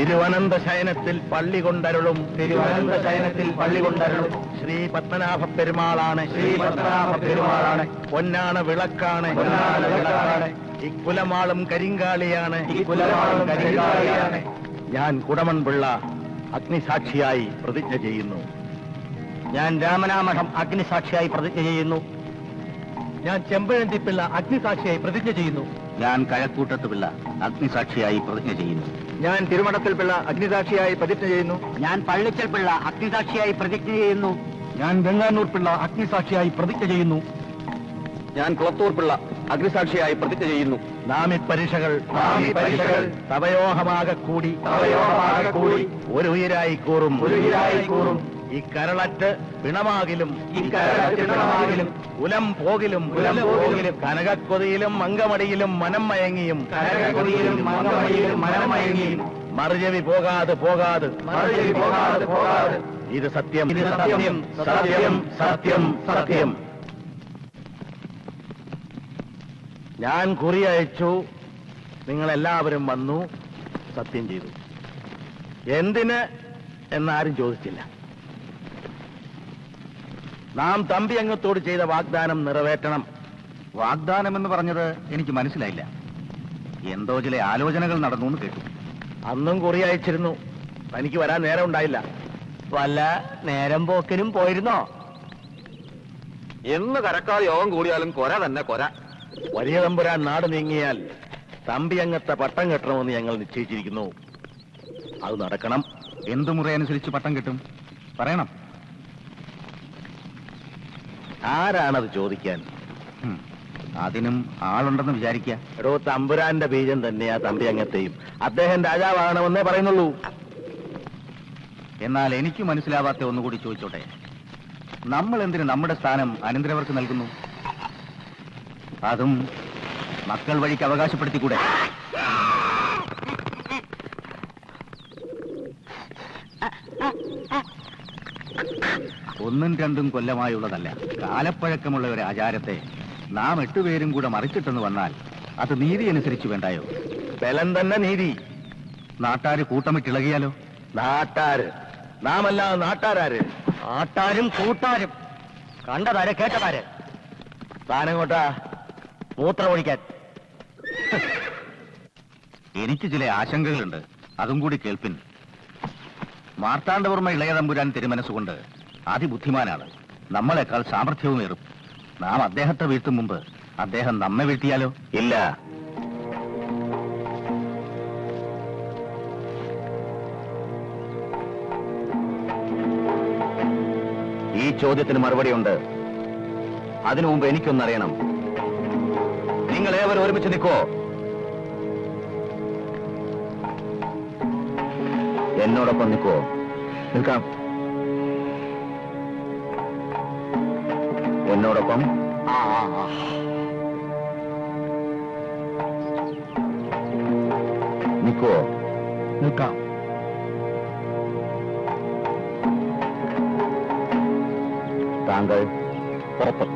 തിരുവനന്തശയനത്തിൽ പള്ളി കൊണ്ടരുളും ശ്രീ പത്മനാഭ പെരുമാളാണ് പൊന്നാണ് വിളക്കാണ് ഇക്കുലമാളും കരിങ്കാളിയാണ് ഞാൻ കുടമൺ പിള്ള അഗ്നിസാക്ഷിയായി പ്രതിജ്ഞ ചെയ്യുന്നു. ഞാൻ രാമനാമഠം അഗ്നിസാക്ഷിയായി പ്രതിജ്ഞ ചെയ്യുന്നു. ഞാൻ ചെമ്പഴന്തി പിള്ള അഗ്നിസാക്ഷിയായി പ്രതിജ്ഞ ചെയ്യുന്നു. ഞാൻ കഴക്കൂട്ടത്ത് പിള്ള അഗ്നിസാക്ഷിയായി പ്രതിജ്ഞ ചെയ്യുന്നു. ഞാൻ തിരുമണത്തിൽ പിള്ള അഗ്നിസാക്ഷിയായി പ്രതിജ്ഞ ചെയ്യുന്നു. ഞാൻ പള്ളിച്ചൽ പിള്ള അഗ്നിസാക്ഷിയായി പ്രതിജ്ഞ ചെയ്യുന്നു. ഞാൻ ഗംഗാനൂർ പിള്ള അഗ്നിസാക്ഷിയായി പ്രതിജ്ഞ ചെയ്യുന്നു. ഞാൻ കുളത്തൂർ പിള്ള അഗ്നിസാക്ഷിയായി പ്രതിജ്ഞ ചെയ്യുന്നു. നാം ഈ പരീക്ഷകൾ തവയോഹമാകെ കൂടി ഒരു ഉയരായി കൂറും ഈ കരളറ്റ് പിണമാകിലും ഉലം പോകിലും കനകക്കൊതിയിലും മങ്കമടിയിലും മനം മയങ്ങിയും മറുചെവി പോകാതെ ഇത് സത്യം സത്യം. ഞാൻ കുറി അയച്ചു, നിങ്ങളെല്ലാവരും വന്നു, സത്യം ചെയ്തു. എന്തിന് എന്നാരും ചോദിച്ചില്ല. നാം തമ്പി അംഗത്തോട് ചെയ്ത വാഗ്ദാനം നിറവേറ്റണം. വാഗ്ദാനം എന്ന് പറഞ്ഞത് എനിക്ക് മനസ്സിലായില്ല. എന്തോ ചില ആലോചനകൾ നടന്നു എന്ന് കേട്ടു. അന്നും കുറി അയച്ചിരുന്നു, തനിക്ക് വരാൻ നേരം ഉണ്ടായില്ല. വല്ല നേരം പോക്കിനും പോയിരുന്നോ? എന്ന് കരക്കാർ യോഗം കൂടിയാലും കൊര തന്നെ കൊര. വലിയ തമ്പുരാൻ നാട് നീങ്ങിയാൽ തമ്പി അംഗത്തെ പട്ടം കെട്ടണമെന്ന് ഞങ്ങൾ നിശ്ചയിച്ചിരിക്കുന്നു. അത് നടക്കണം. എന്തു മുറയനുസരിച്ച് പട്ടം കിട്ടും പറയണം. ആരാണത് ചോദിക്കാൻ? അതിനും ആളുണ്ടെന്ന് വിചാരിക്കുക. എടോ, തമ്പുരാന്റെ ബീജം തന്നെയാ തമ്പി അംഗത്തെയും. അദ്ദേഹം രാജാവാകണമെന്നേ പറയുന്നുള്ളൂ. എന്നാൽ എനിക്ക് മനസ്സിലാവാത്ത ഒന്നുകൂടി ചോദിച്ചോട്ടെ. നമ്മൾ എന്തിന് നമ്മുടെ സ്ഥാനം അനന്തരവർക്ക് നൽകുന്നു? അതും മക്കൾ വഴിക്ക് അവകാശപ്പെടുത്തിക്കൂടെ? ഒന്നും രണ്ടും കൊല്ലമായുള്ളതല്ല, കാലപ്പഴക്കമുള്ള ഒരു ആചാരത്തെ നാം 8 പേരും കൂടെ മറിച്ചിട്ടെന്ന് വന്നാൽ അത് നീതി അനുസരിച്ച് വേണ്ടായോ? ബലം തന്നെ നീതി. നാട്ടാര് കൂട്ടമിട്ടിളകിയാലോ? നാട്ടാര് നാമല്ലാതെ നാട്ടാരാര്? നാട്ടാരും കൂട്ടാരും കണ്ടതാര് കേട്ടതാര്? താനങ്ങോട്ടാ മൂത്രമൊഴിക്കാൻ. എനിക്ക് ചില ആശങ്കകളുണ്ട്, അതും കൂടി കേൾപ്പിൻ. മാർത്താണ്ഡവർമ്മ ഇളയ തമ്പുരാൻ തിരുമനസ്സുകൊണ്ട് അതിബുദ്ധിമാനാണ്. നമ്മളെക്കാൾ സാമർഥ്യവുമേറും. നാം അദ്ദേഹത്തെ വീഴ്ത്തും മുമ്പ് അദ്ദേഹം നമ്മെ വീഴ്ത്തിയാലോ? ഇല്ല. ഈ ചോദ്യത്തിന് മറുപടിയുണ്ട്. അതിനു മുമ്പ് എനിക്കൊന്നറിയണം. നിങ്ങൾ ഏവരും ഒരുമിച്ച് നിൽക്കോ? എന്നോടൊപ്പം നിൽക്കോ? നിൽക്കാം. എന്നോടൊപ്പം നിൽക്കോ? നിൽക്കാം. താങ്കൾ പുറത്ത്.